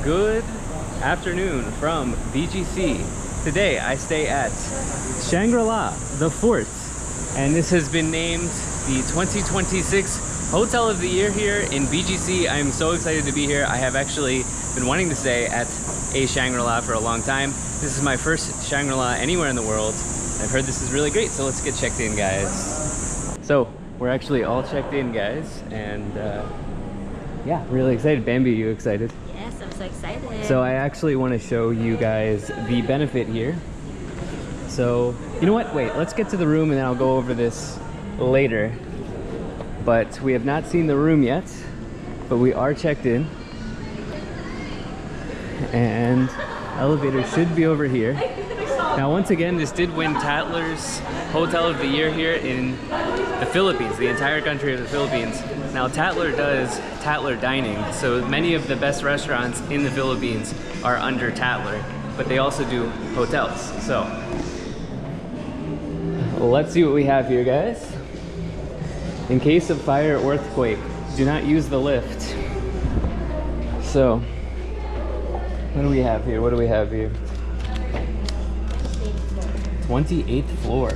Good afternoon from BGC. Today I stay at Shangri-La the Fort, and this has been named the 2026 Hotel of the Year here in BGC. I'm so excited to be here. I have actually been wanting to stay at a Shangri-La for a long time. This is my first Shangri-La anywhere in the world. I've heard this is really great, so let's get checked in, guys. So we're actually all checked in, guys, and yeah, really excited. Bambi, you excited? Yes, I'm so excited. So I actually want to show you guys the benefit here. So, you know what? Wait, let's get to the room and then I'll go over this later. But we have not seen the room yet, but we are checked in. And elevator should be over here. Now, once again, this did win Tatler's Hotel of the Year here in the Philippines, the entire country of the Philippines. Now, Tatler does Tatler dining, so many of the best restaurants in the Philippines are under Tatler, but they also do hotels. So, let's see what we have here, guys. In case of fire or earthquake, do not use the lift. So, what do we have here? What do we have here? 28th floor.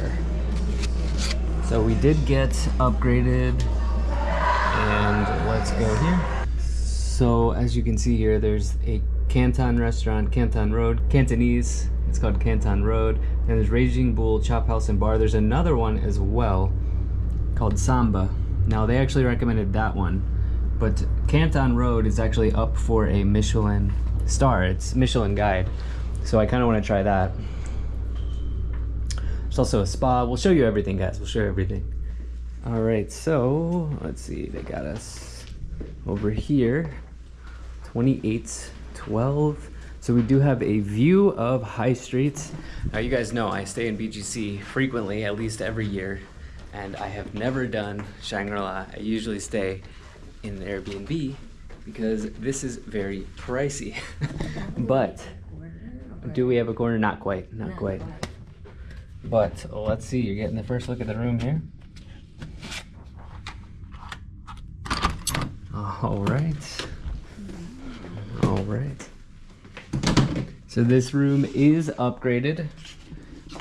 So we did get upgraded, and let's go here. So as you can see here, there's a Canton restaurant, Canton Road, Cantonese, it's called Canton Road. And there's Raging Bull Chop House and Bar. There's another one as well called Samba. Now they actually recommended that one, but Canton Road is actually up for a Michelin star. It's Michelin Guide, so I kind of want to try that. There's also a spa. We'll show you everything, guys. We'll show you everything. All right, so let's see. They got us over here, 2812. So we do have a view of High Street. Now you guys know I stay in BGC frequently, at least every year, and I have never done Shangri-La. I usually stay in an Airbnb because this is very pricey. But do we have a corner? Not quite, not quite. But let's see, you're getting the first look at the room here. All right. All right. So this room is upgraded.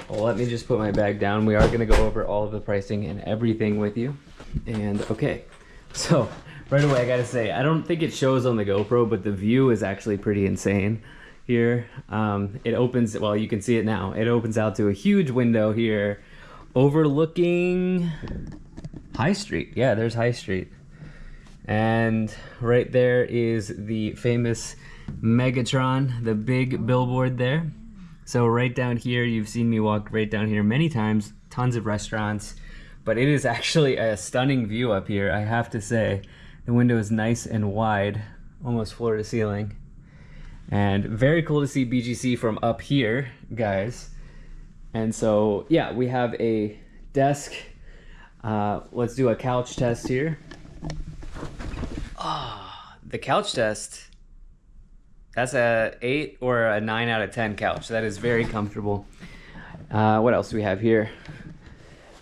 Well, let me just put my bag down. We are gonna go over all of the pricing and everything with you. And okay, so right away I gotta say, I don't think it shows on the GoPro, but the view is actually pretty insane here. It opens, well, you can see it now. It opens out to a huge window here overlooking High Street. Yeah, there's High Street. And right there is the famous Megatron, the big billboard there. So right down here, you've seen me walk right down here many times, tons of restaurants, but it is actually a stunning view up here, I have to say. The window is nice and wide, almost floor to ceiling. And very cool to see BGC from up here, guys. And so, yeah, we have a desk. Let's do a couch test here. Ah, the couch test. That's a 8 or a 9 out of 10 couch. That is very comfortable. What else do we have here?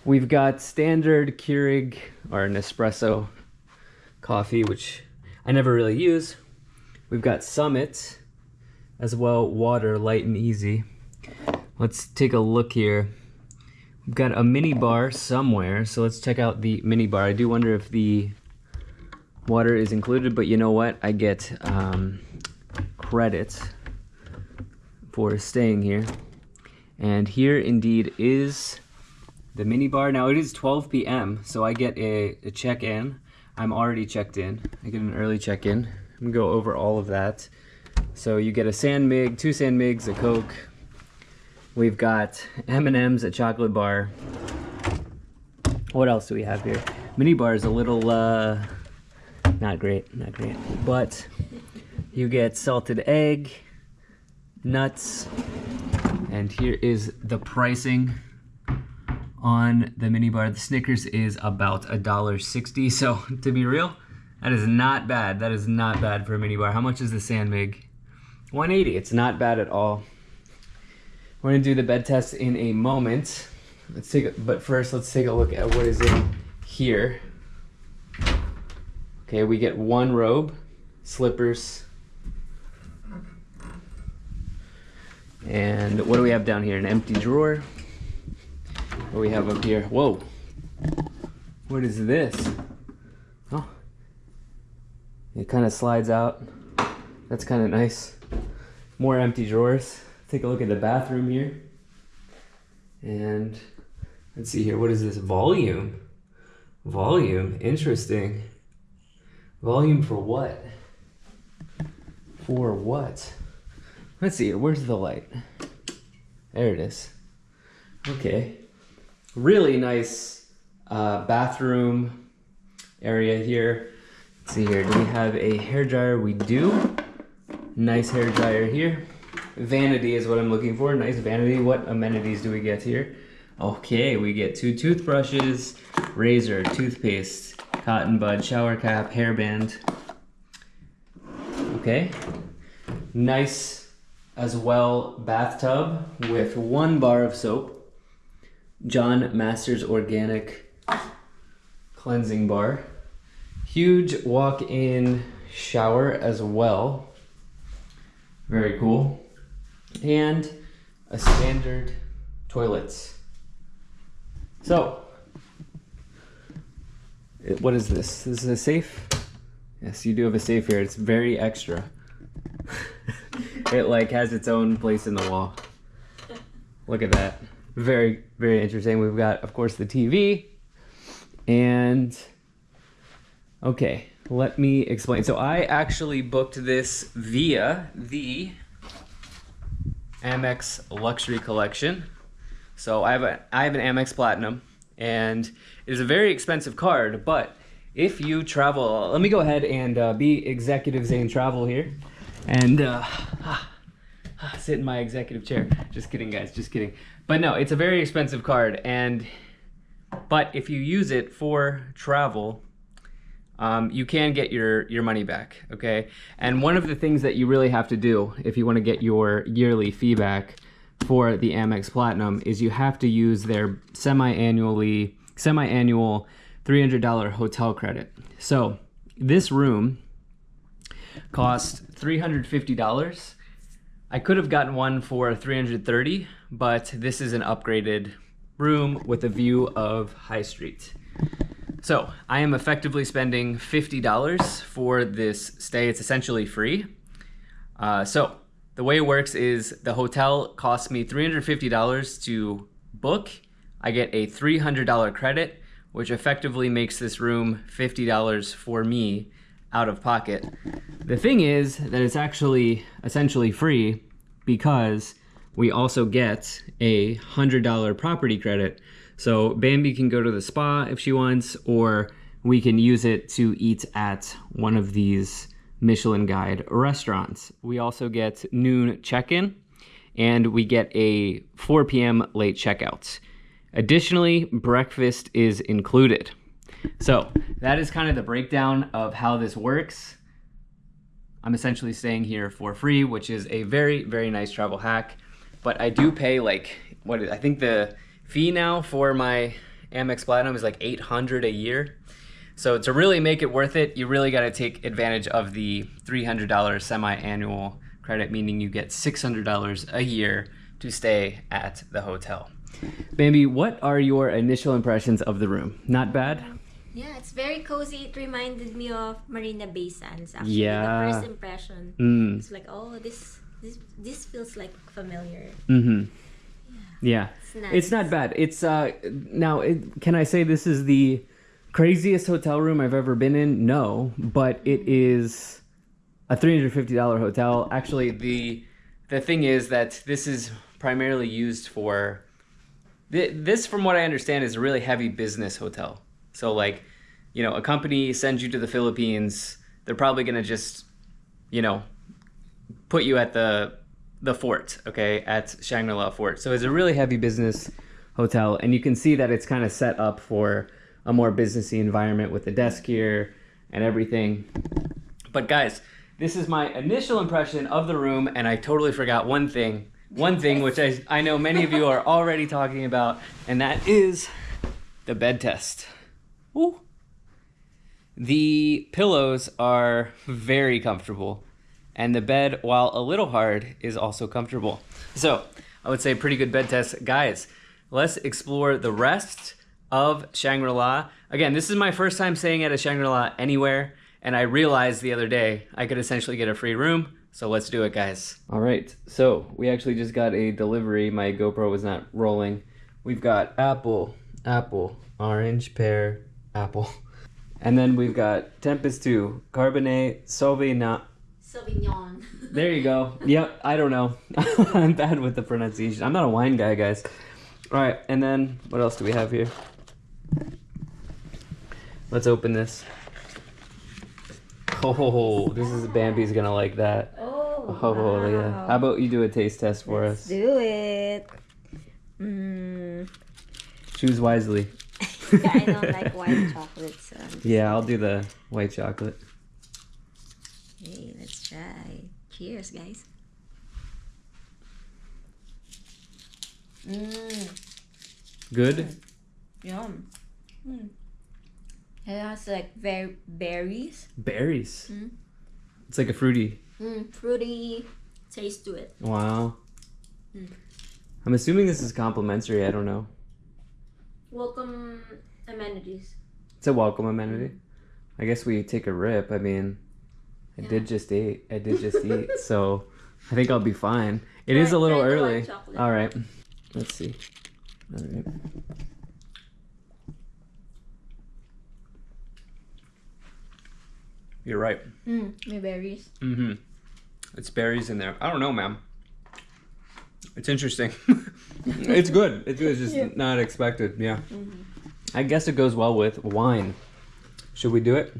We've got standard Keurig or Nespresso coffee, which I never really use. We've got Summit as well, water, light and easy. Let's take a look here. We've got a mini bar somewhere, so let's check out the mini bar. I do wonder if the water is included, but you know what? I get credit for staying here. And here indeed is the mini bar. Now it is 12 p.m. so I get a check-in. I'm already checked in. I get an early check-in. I'm gonna go over all of that. So you get a San Mig, 2 San Migs, a Coke. We've got M&Ms, a chocolate bar. What else do we have here? Mini bar is a little, not great, not great. But you get salted egg, nuts, and here is the pricing on the mini bar. The Snickers is about $1.60. So to be real, that is not bad. That is not bad for a mini bar. How much is the San Mig? $1.80. It's not bad at all. We're gonna do the bed test in a moment. But first, let's take a look at what is in here. Okay, we get 1 robe, slippers, And what do we have down here? An empty drawer. What do we have up here? Whoa. What is this? Oh. It kind of slides out. That's kind of nice. More empty drawers. Take a look at the bathroom here. And let's see here. What is this? Volume. Volume. Interesting. Volume for what? For what? Let's see here. Where's the light? There it is. Okay. Really nice bathroom area here. Let's see here. Do we have a hairdryer? We do. Nice hairdryer here. Vanity is what I'm looking for. Nice vanity. What amenities do we get here? Okay, we get 2 toothbrushes, razor, toothpaste, cotton bud, shower cap, hairband. Okay. Nice as well bathtub with 1 bar of soap. John Masters Organic cleansing bar. Huge walk-in shower as well. Very cool. And a standard toilet. So, what is this? This is a safe? Yes, you do have a safe here. It's very extra. It like has its own place in the wall. Look at that. Very, very interesting. We've got, of course, the TV. And, okay, let me explain. So I actually booked this via the Amex Luxury Collection. So I have an Amex Platinum, and it is a very expensive card, but if you travel, let me go ahead and be Executive Zane Travel here, and sit in my executive chair. Just kidding, guys, just kidding. But no, it's a very expensive card, but if you use it for travel, you can get your money back, okay? And one of the things that you really have to do if you want to get your yearly fee back for the Amex Platinum is you have to use their semi-annual $300 hotel credit. So this room cost $350. I could have gotten one for $330, but this is an upgraded room with a view of High Street. So I am effectively spending $50 for this stay. It's essentially free. So the way it works is the hotel costs me $350 to book. I get a $300 credit, which effectively makes this room $50 for me out of pocket. The thing is that it's actually essentially free because we also get a $100 property credit. So Bambi can go to the spa if she wants, or we can use it to eat at one of these Michelin Guide restaurants. We also get noon check-in, and we get a 4 p.m. late checkout. Additionally, breakfast is included. So that is kind of the breakdown of how this works. I'm essentially staying here for free, which is a very, very nice travel hack. But I do pay I think the fee now for my Amex Platinum is like $800 a year. So to really make it worth it, you really got to take advantage of the $300 semi-annual credit, meaning you get $600 a year to stay at the hotel. Bambi, what are your initial impressions of the room? Not bad? Yeah, it's very cozy. It reminded me of Marina Bay Sands. Actually, yeah. The first impression, it's like, oh, this feels like familiar. Mm-hmm. Yeah, it's nice. It's not bad. It's can I say this is the craziest hotel room I've ever been in? No, but it is a $350 hotel. Actually, the thing is that this is primarily used for this, from what I understand, is a really heavy business hotel. So like, a company sends you to the Philippines, they're probably gonna just, put you at the fort, okay, at Shangri-La Fort. So it's a really heavy business hotel, and you can see that it's kind of set up for a more businessy environment with the desk here and everything. But guys, this is my initial impression of the room, and I totally forgot one thing which I know many of you are already talking about, and that is the bed test. Ooh. The pillows are very comfortable. And the bed, while a little hard, is also comfortable. So I would say pretty good bed test. Guys, let's explore the rest of Shangri-La. Again, this is my first time staying at a Shangri-La anywhere, and I realized the other day I could essentially get a free room. So let's do it, guys. All right, so we actually just got a delivery. My GoPro was not rolling. We've got apple, orange, pear, apple. And then we've got Tempest 2, Cabernet Sauvignon. There you go. Yep, I don't know. I'm bad with the pronunciation. I'm not a wine guy, guys. All right, and then what else do we have here? Let's open this. Oh, this is Bambi's gonna like that. Oh, wow. Yeah. How about you do a taste test for us? Do it. Choose wisely. I don't like white chocolate, so yeah, I'll do the white chocolate. Okay, let's try. Cheers, guys. Good? Yum. It has like berries. Berries? It's like a fruity. Fruity taste to it. Wow. I'm assuming this is complimentary, I don't know. Welcome amenities. It's a welcome amenity. I guess we take a rip. I mean, I did just eat, so I think I'll be fine. It is a little early. All right, let's see. All right. You're right. My berries. It's berries in there. I don't know, ma'am. It's interesting. It's good. It's just not expected. Yeah. I guess it goes well with wine. Should we do it?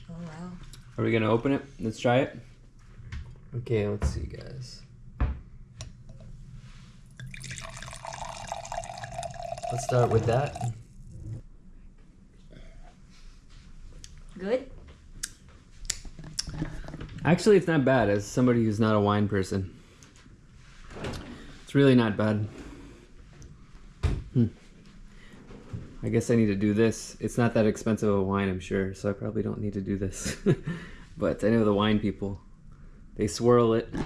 Oh wow. Are we gonna open it? Let's try it. Okay, let's see, guys. Let's start with that. Good. Actually, it's not bad as somebody who's not a wine person. It's really not bad. I guess I need to do this. It's not that expensive a wine, I'm sure, so I probably don't need to do this. But I know the wine people, they swirl it. I don't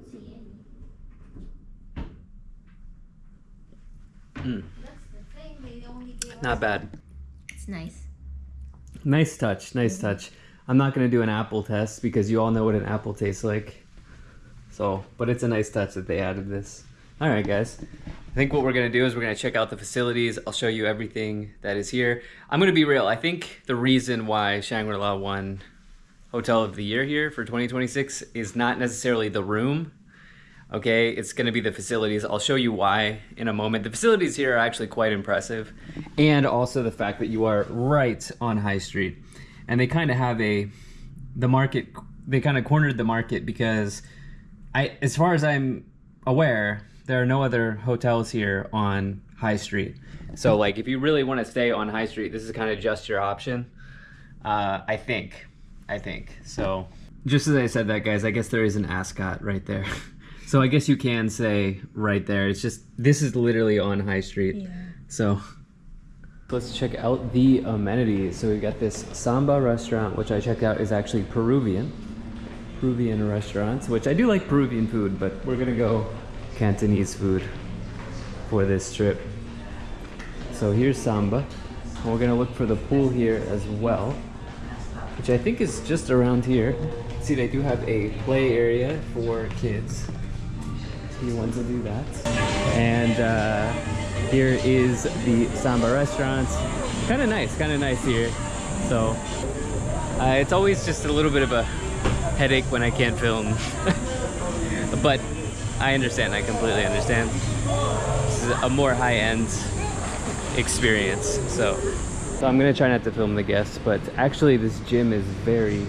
see any. That's the thing. They only give Not bad. It's nice. Nice touch, nice touch. I'm not gonna do an apple test because you all know what an apple tastes like. So, but it's a nice touch that they added this. All right, guys. I think what we're gonna do is we're gonna check out the facilities. I'll show you everything that is here. I'm gonna be real. I think the reason why Shangri-La won Hotel of the Year here for 2026 is not necessarily the room. Okay, it's gonna be the facilities. I'll show you why in a moment. The facilities here are actually quite impressive, and also the fact that you are right on High Street. And they kind of have they kind of cornered the market because as far as I'm aware, there are no other hotels here on High Street. So like if you really want to stay on High Street, this is kind of just your option. I think. So just as I said that, guys, I guess there is an ascot right there. So I guess you can say right there. It's just, this is literally on High Street. Yeah. So let's check out the amenities. So we got this Samba restaurant, which I checked out is actually Peruvian restaurants, which I do like Peruvian food, but we're gonna go Cantonese food for this trip. So here's Samba. We're gonna look for the pool here as well, which I think is just around here. See, they do have a play area for kids. So you want to do that. And here is the Samba restaurants. Kind of nice here. So it's always just a little bit of a headache when I can't film. But I understand, I completely understand. This is a more high-end experience. So I'm gonna try not to film the guests, but actually this gym is very,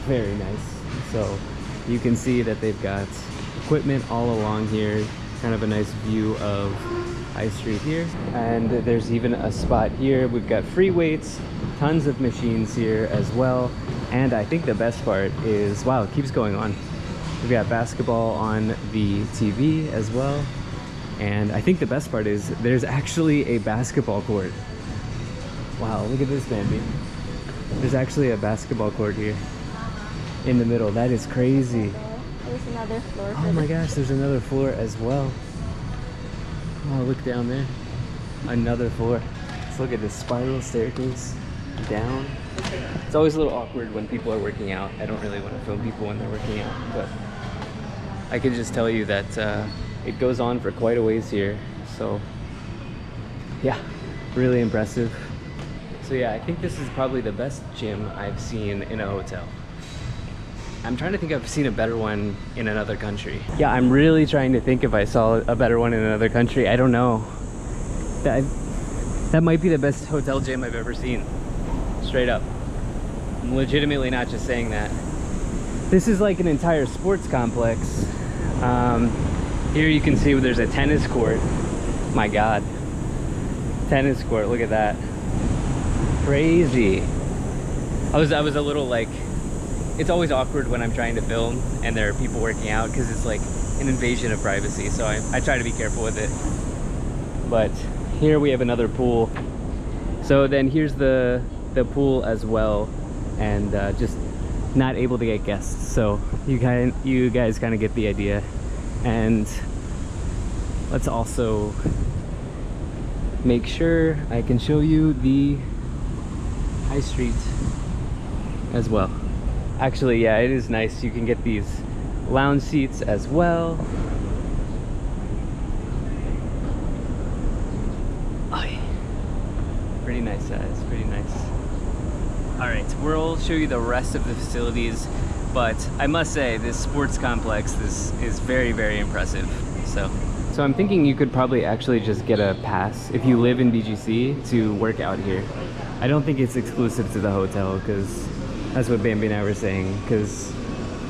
very nice. So you can see that they've got equipment all along here. Kind of a nice view of High Street here. And there's even a spot here. We've got free weights, tons of machines here as well. And I think the best part is, wow, it keeps going on. We've got basketball on the TV as well. And I think the best part is there's actually a basketball court. Wow, look at this, Bambi. There's actually a basketball court here. in the middle. That is crazy. There's another floor. Oh my gosh, there's another floor as well. Oh, look down there. Another floor. Let's look at this spiral staircase down. It's always a little awkward when people are working out. I don't really want to film people when they're working out, but I can just tell you that it goes on for quite a ways here. So yeah, really impressive. So yeah, I think this is probably the best gym I've seen in a hotel. I'm trying to think if I've seen a better one in another country. Yeah, I'm really trying to think if I saw a better one in another country. I don't know. That might be the best hotel gym I've ever seen. Straight up. I'm legitimately not just saying that. This is like an entire sports complex. Here you can see there's a tennis court. My God. Tennis court, look at that. Crazy. I was a little like, it's always awkward when I'm trying to film and there are people working out because it's like an invasion of privacy. So I try to be careful with it. But here we have another pool. So then here's the pool as well, and just not able to get guests. So you guys kind of get the idea. And let's also make sure I can show you the high street as well. Actually, yeah, it is nice. You can get these lounge seats as well. Pretty nice size, pretty nice. All right, we'll show you the rest of the facilities, but I must say this sports complex, this is very, very impressive. So I'm thinking you could probably actually just get a pass if you live in BGC to work out here. I don't think it's exclusive to the hotel, because that's what Bambi and I were saying, because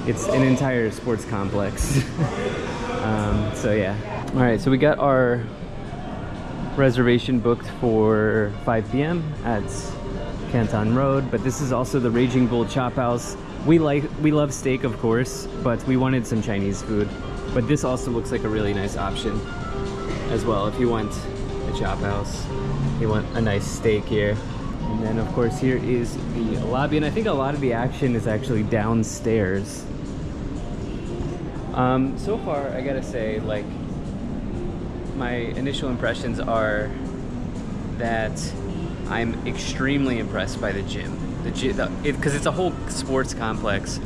it's an entire sports complex. So yeah. All right, so we got our reservation booked for 5 p.m. at Canton Road, but this is also the Raging Bull Chop House. We love steak, of course, but we wanted some Chinese food. But this also looks like a really nice option as well if you want a chop house, you want a nice steak here. And then of course here is the lobby, and I think a lot of the action is actually downstairs. So far I gotta say, like, my initial impressions are that I'm extremely impressed by the gym. Because it's a whole sports complex.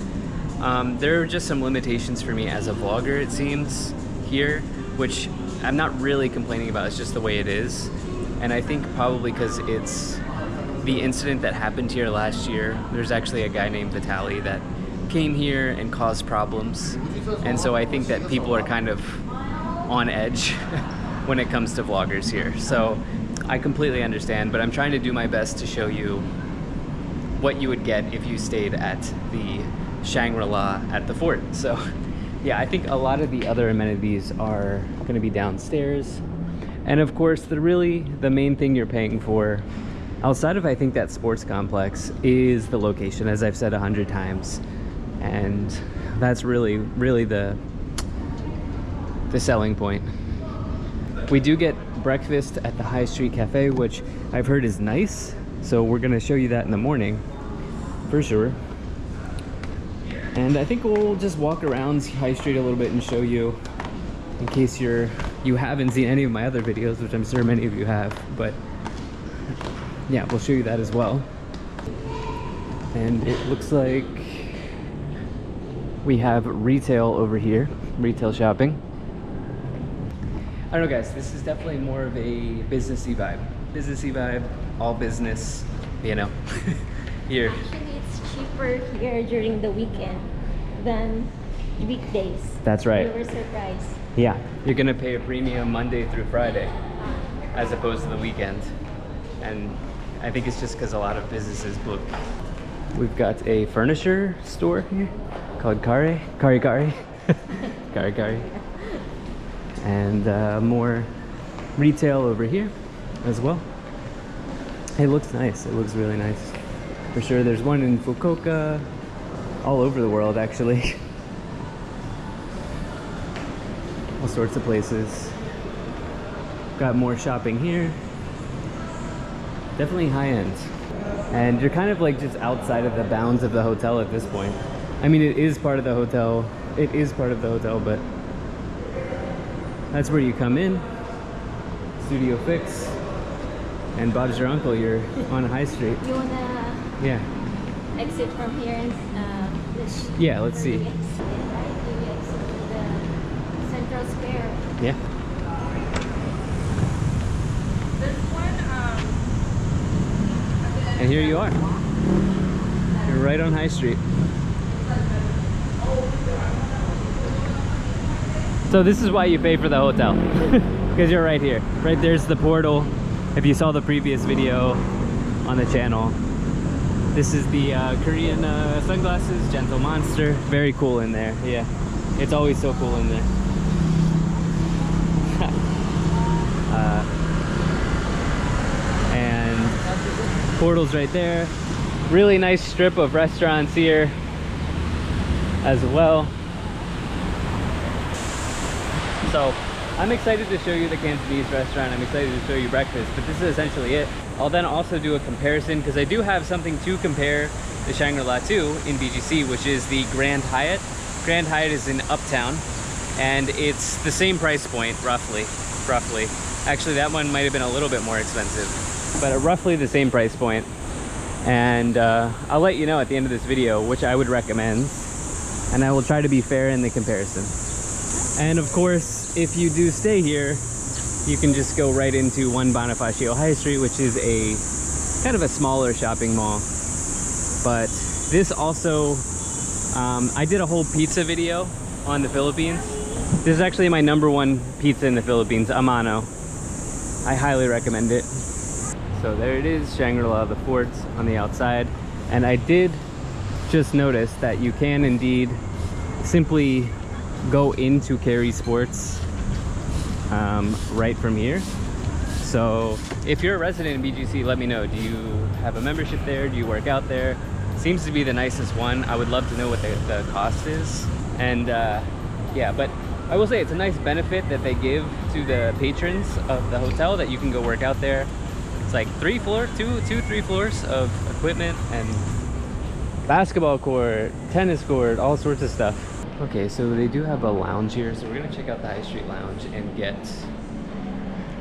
There are just some limitations for me as a vlogger, it seems, here, which I'm not really complaining about. It's just the way it is. And I think probably because it's the incident that happened here last year. There's actually a guy named Tatler that came here and caused problems. And so I think that people are kind of on edge when it comes to vloggers here. So I completely understand, but I'm trying to do my best to show you what you would get if you stayed at the Shangri-La at the fort. So yeah, I think a lot of the other amenities are going to be downstairs. And of course, the main thing you're paying for, outside of I think that sports complex, is the location, as I've said 100 times. And that's really the selling point. We do get breakfast at the High Street Cafe, which I've heard is nice. So we're going to show you that in the morning for sure. And I think we'll just walk around High Street a little bit and show you, in case you haven't seen any of my other videos, which I'm sure many of you have, but yeah, we'll show you that as well. And it looks like we have retail over here, retail shopping. I don't know, guys, this is definitely more of a businessy vibe. Businessy vibe, all business, you know, here. Actually, it's cheaper here during the weekend than weekdays. That's right. We were surprised. Yeah, you're gonna pay a premium Monday through Friday as opposed to the weekend. And I think it's just because a lot of businesses book. We've got a furniture store here called Kari. And more retail over here as well. It looks nice. It looks really nice. For sure, there's one in Fukuoka, all over the world actually. All sorts of places. Got more shopping here. Definitely high end. And you're kind of like just outside of the bounds of the hotel at this point. I mean, it is part of the hotel. It is part of the hotel, but that's where you come in. Studio Fix. And Bob's your uncle. You're on High Street. You wanna Yeah. exit from here and Yeah, let's see. Right, you exit to the Central Square. Yeah. And here you are. You're right on High Street. So this is why you pay for the hotel. Because you're right here. Right there's the portal. If you saw the previous video on the channel. This is the Korean sunglasses, Gentle Monster. Very cool in there, yeah. It's always so cool in there. And portal's right there. Really nice strip of restaurants here as well. So I'm excited to show you the Cantonese restaurant. I'm excited to show you breakfast, but this is essentially it. I'll then also do a comparison because I do have something to compare the Shangri-La to in BGC, which is the Grand Hyatt. Grand Hyatt is in Uptown, and it's the same price point, roughly. Actually, that one might have been a little bit more expensive, but roughly the same price point. And I'll let you know at the end of this video which I would recommend, and I will try to be fair in the comparison. And of course, if you do stay here, you can just go right into One Bonifacio High Street, which is a kind of a smaller shopping mall. But this also, I did a whole pizza video on the Philippines. This is actually my #1 pizza in the Philippines, a mano. I highly recommend it. So there it is, Shangri-La the Fort on the outside. And I did just notice that you can indeed simply go into Carey Sports right from here. So if you're a resident in BGC, let me know. Do you have a membership there? Do you work out there? Seems to be the nicest one. I would love to know what the cost is. And yeah, but I will say it's a nice benefit that they give to the patrons of the hotel, that you can go work out there. It's like 3 floors, 3 floors of equipment and basketball court, tennis court, all sorts of stuff. Okay, so they do have a lounge here, so we're gonna check out the High Street Lounge and get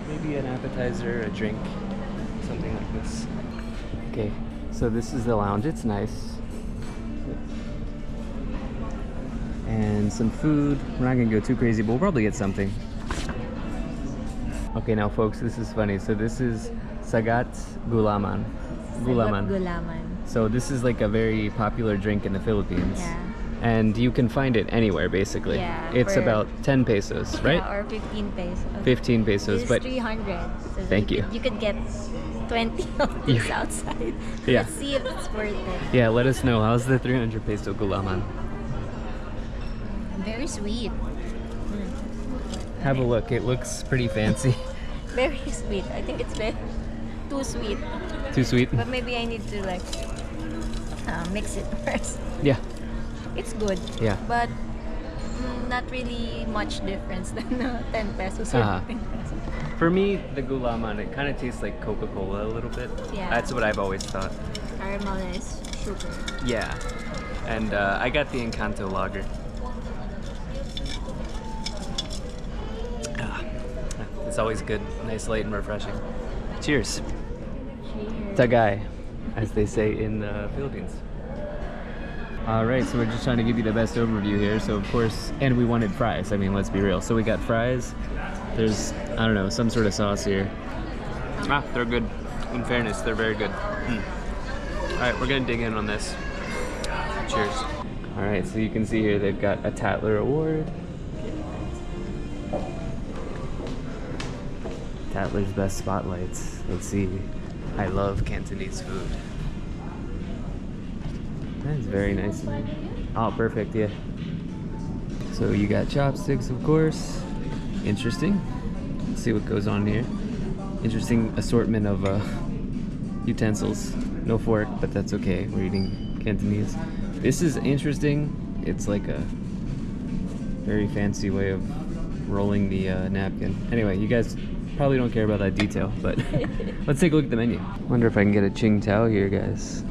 maybe an appetizer, a drink, something like this. Okay, so this is the lounge. It's nice. And some food. We're not gonna go too crazy, but we'll probably get something. Okay, now folks, this is funny. So this is Sagat Gulaman. Gulaman. So this is like a very popular drink in the Philippines. Yeah. And you can find it anywhere, basically. Yeah, it's about 10 pesos, right? Yeah, or 15 pesos. 15 pesos, This is but 300. So thank you. You could get 20 of these outside. Yeah. Let's see if it's worth it. yeah, let us know. How's the 300 peso gulaman? Very sweet. Have a look. It looks pretty fancy. Very sweet. I think it's too sweet. Too sweet? But maybe I need to like mix it first. Yeah. It's good. Yeah. But not really much difference than 10 pesos or 15 pesos. For me, the gulaman, it kind of tastes like Coca-Cola a little bit. Yeah. That's what I've always thought. Caramelized sugar. Yeah. And I got the Encanto lager. It's always good. Nice, light, and refreshing. Cheers. Cheers. Tagay, as they say in the Philippines. Alright, so we're just trying to give you the best overview here. So of course, and we wanted fries. I mean, let's be real. So we got fries. There's, I don't know, some sort of sauce here. They're good. In fairness, they're very good. Alright, we're gonna dig in on this. Cheers. Alright, so you can see here they've got a Tatler award. Tatler's best spotlights. Let's see. I love Cantonese food. That's very nice. Oh, perfect, yeah. So you got chopsticks, of course. Interesting. Let's see what goes on here. Interesting assortment of utensils. No fork, but that's okay. We're eating Cantonese. This is interesting. It's like a very fancy way of rolling the napkin. Anyway, you guys probably don't care about that detail, but let's take a look at the menu. Wonder if I can get a Qingtao here, guys.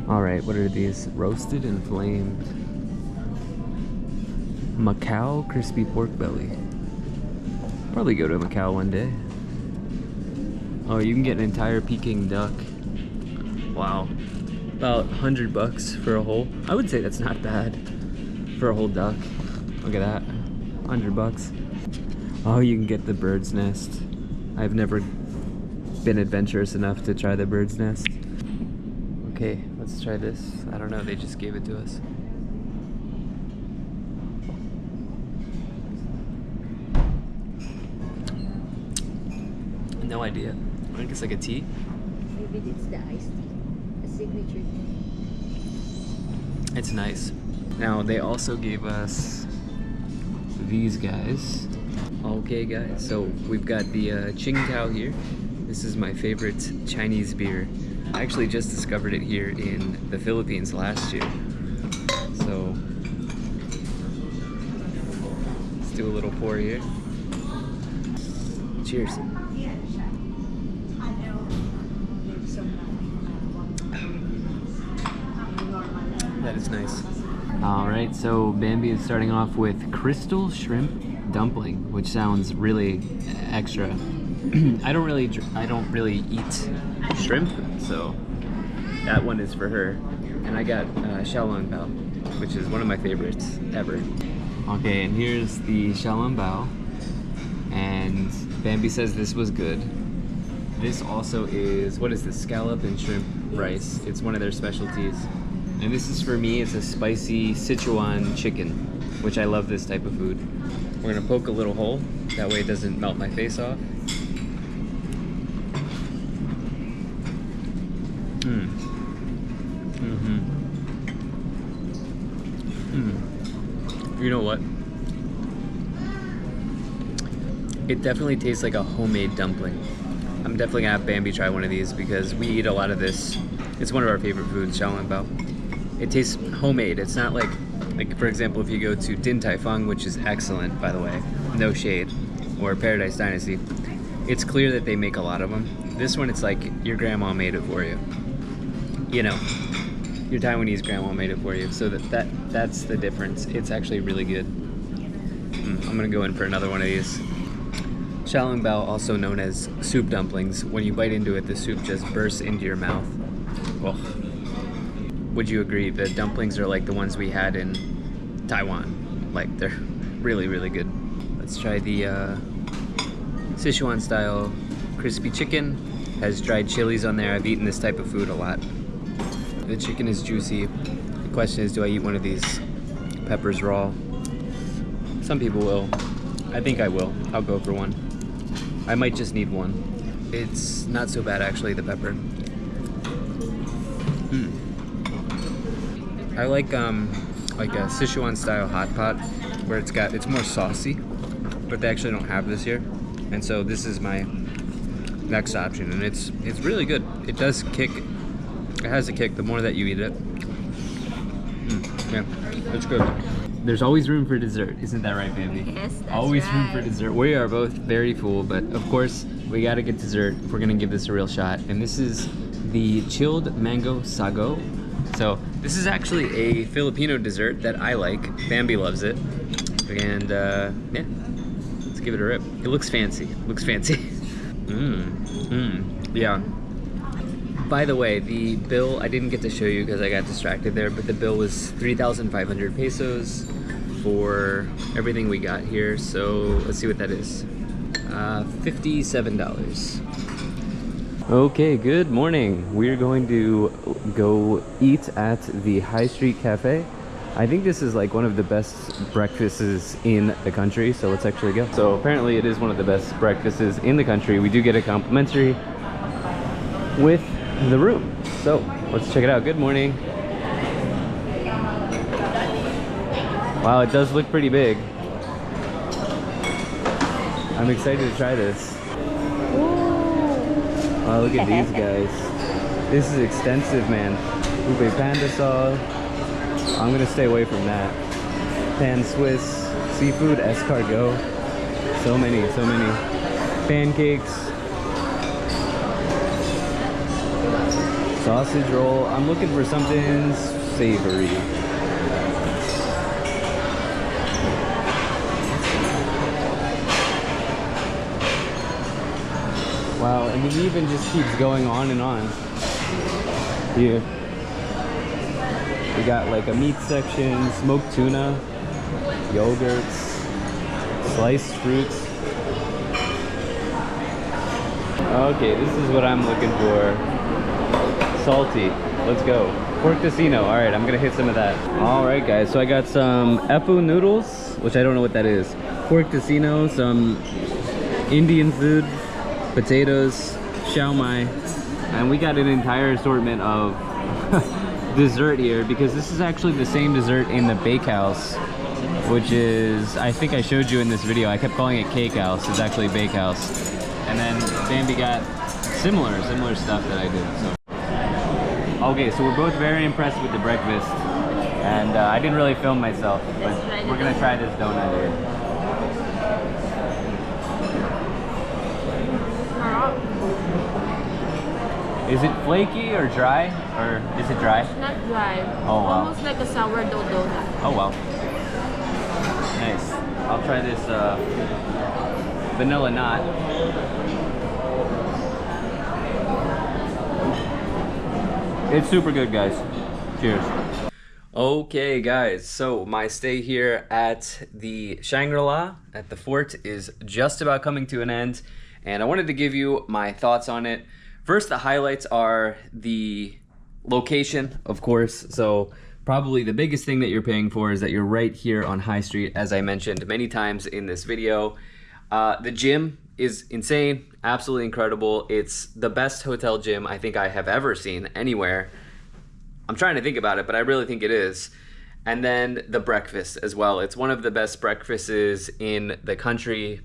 All right, what are these? Roasted and flamed. Macau crispy pork belly. Probably go to Macau one day. Oh, you can get an entire Peking duck. Wow. About $100 for a whole. I would say that's not bad for a whole duck. Look at that. $100. Oh, you can get the bird's nest. I've never been adventurous enough to try the bird's nest. Okay, let's try this. I don't know, they just gave it to us. No idea. I think it's like a tea. Maybe it's the iced tea. A signature tea. It's nice. Now, they also gave us these guys. Okay, guys, so we've got the Qingdao here. This is my favorite Chinese beer. I actually just discovered it here in the Philippines last year. So, let's do a little pour here. Cheers. That is nice. All right, so Bambi is starting off with crystal shrimp dumpling, which sounds really extra. I don't really eat shrimp, so that one is for her. And I got xiaolongbao, which is one of my favorites ever. Okay, and here's the xiaolongbao, and Bambi says this was good. This also is, what is this? Scallop and shrimp rice. It's one of their specialties. And this is for me, it's a spicy Sichuan chicken, which I love this type of food. We're gonna poke a little hole, that way it doesn't melt my face off. You know what? It definitely tastes like a homemade dumpling. I'm definitely gonna have Bambi try one of these because we eat a lot of this. It's one of our favorite foods, xiaolongbao. It tastes homemade. It's not like for example, if you go to Din Tai Fung, which is excellent, by the way, no shade, or Paradise Dynasty, it's clear that they make a lot of them. This one, it's like your grandma made it for you. You know, your Taiwanese grandma made it for you. So that's the difference. It's actually really good. I'm gonna go in for another one of these. Xiaolongbao, also known as soup dumplings. When you bite into it, the soup just bursts into your mouth. Oh. Would you agree that dumplings are like the ones we had in Taiwan? Like, they're really, really good. Let's try the Sichuan style crispy chicken. Has dried chilies on there. I've eaten this type of food a lot. The chicken is juicy. The question is, do I eat one of these peppers raw? Some people will. I think I will. I'll go for one. I might just need one. It's not so bad, actually, the pepper. I like a Sichuan style hot pot where it's more saucy, but they actually don't have this here, and so this is my next option, and it's really good. It does kick. It has a kick the more that you eat it. Yeah, it's good. There's always room for dessert, isn't that right, baby? Yes, that's always right. room for dessert. We are both very full, but of course we gotta get dessert if we're gonna give this a real shot. And this is the chilled mango sago. So this is actually a Filipino dessert that I like. Bambi loves it, and yeah, let's give it a rip. It looks fancy. It looks fancy. Yeah. By the way, the bill, I didn't get to show you because I got distracted there, but the bill was 3,500 pesos for everything we got here. So let's see what that is. $57. Okay, good morning. We're going to go eat at the High Street Cafe. I think this is like one of the best breakfasts in the country, so let's actually go. So apparently it is one of the best breakfasts in the country. We do get a complimentary with the room. So let's check it out. Good morning. Wow, it does look pretty big. I'm excited to try this. Wow, look at these guys. This is extensive, man. Ube panda sauce. I'm gonna stay away from that. Pan Swiss, seafood, escargot. So many. Pancakes. Sausage roll. I'm looking for something savory. Wow, and it even just keeps going on and on. Here. We got like a meat section, smoked tuna, yogurts, sliced fruits. Okay, this is what I'm looking for. Salty. Let's go. Pork tocino. All right, I'm gonna hit some of that. All right, guys. So I got some effu noodles, which I don't know what that is. Pork tocino, some Indian food, potatoes, shao mai, and we got an entire assortment of dessert here because this is actually the same dessert in the bakehouse, which is, I think I showed you in this video. I kept calling it cake house. It's actually bakehouse. And then Bambi got similar stuff that I did. So. Okay, so we're both very impressed with the breakfast, and I didn't really film myself, but we're gonna try this donut here. Is it flaky or dry, or is it dry? It's not dry. Oh wow. Almost like a sourdough donut. Oh wow. Nice. I'll try this vanilla knot. It's super good, guys. Cheers. Okay, guys, so my stay here at the Shangri-La at the fort is just about coming to an end, and I wanted to give you my thoughts on it. First, the highlights are the location, of course. So probably the biggest thing that you're paying for is that you're right here on High Street, as I mentioned many times in this video. The gym is insane, absolutely incredible. It's the best hotel gym I think I have ever seen anywhere. I'm trying to think about it, but I really think it is. And then the breakfast as well. It's one of the best breakfasts in the country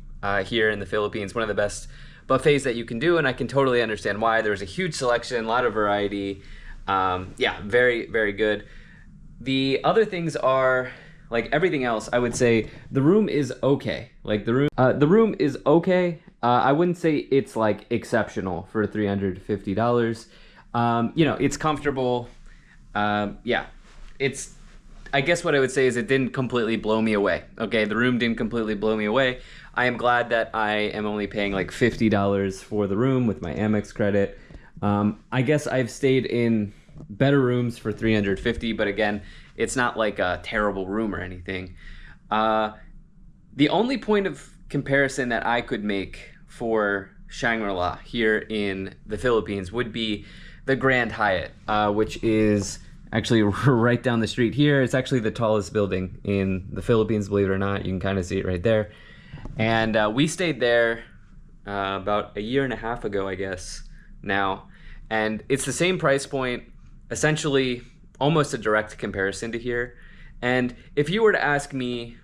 here in the Philippines, one of the best buffets that you can do, and I can totally understand why. There's a huge selection, a lot of variety. Yeah, very, very good. The other things are, like everything else, I would say the room is okay. Like the room is okay. I wouldn't say it's like exceptional for $350. You know, it's comfortable. Yeah, it's, I guess what I would say is it didn't completely blow me away. Okay, the room didn't completely blow me away. I am glad that I am only paying like $50 for the room with my Amex credit. I guess I've stayed in better rooms for $350, but again, it's not like a terrible room or anything. The only point of comparison that I could make for Shangri-La here in the Philippines would be the Grand Hyatt, which is actually right down the street here. It's actually the tallest building in the Philippines, believe it or not. You can kind of see it right there. And we stayed there about a year and a half ago, I guess, now. And it's the same price point, essentially almost a direct comparison to here. And if you were to ask me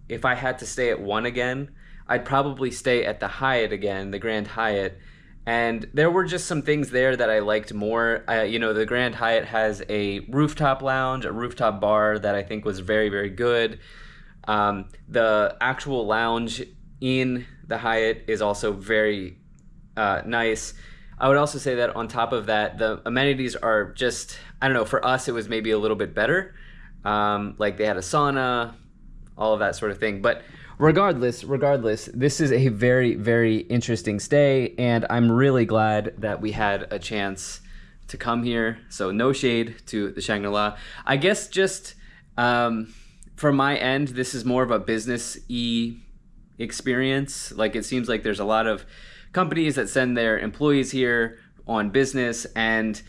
if I had to stay at one again, I'd probably stay at the Hyatt again, the Grand Hyatt. And there were just some things there that I liked more. You know, the Grand Hyatt has a rooftop lounge, a rooftop bar that I think was very, very good. The actual lounge in the Hyatt is also very nice. I would also say that on top of that, the amenities are just, I don't know, for us it was maybe a little bit better. Like they had a sauna, all of that sort of thing. But regardless, this is a very, very interesting stay, and I'm really glad that we had a chance to come here. So no shade to the Shangri-La. I guess just from my end, this is more of a business-y experience. Like it seems like there's a lot of companies that send their employees here on business, and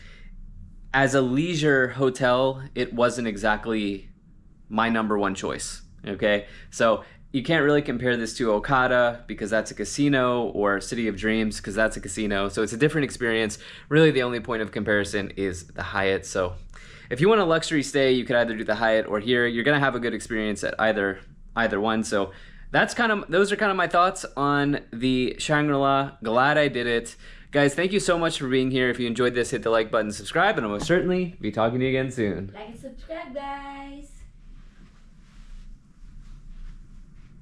as a leisure hotel, it wasn't exactly my number one choice. Okay, so you can't really compare this to Okada because that's a casino, or City of Dreams because that's a casino. So it's a different experience. Really, the only point of comparison is the Hyatt. So if you want a luxury stay, you could either do the Hyatt or here. You're gonna have a good experience at either one. So those are kind of my thoughts on the Shangri-La. Glad I did it. Guys, thank you so much for being here. If you enjoyed this, hit the like button, subscribe, and I'll most certainly be talking to you again soon. Like and subscribe, guys.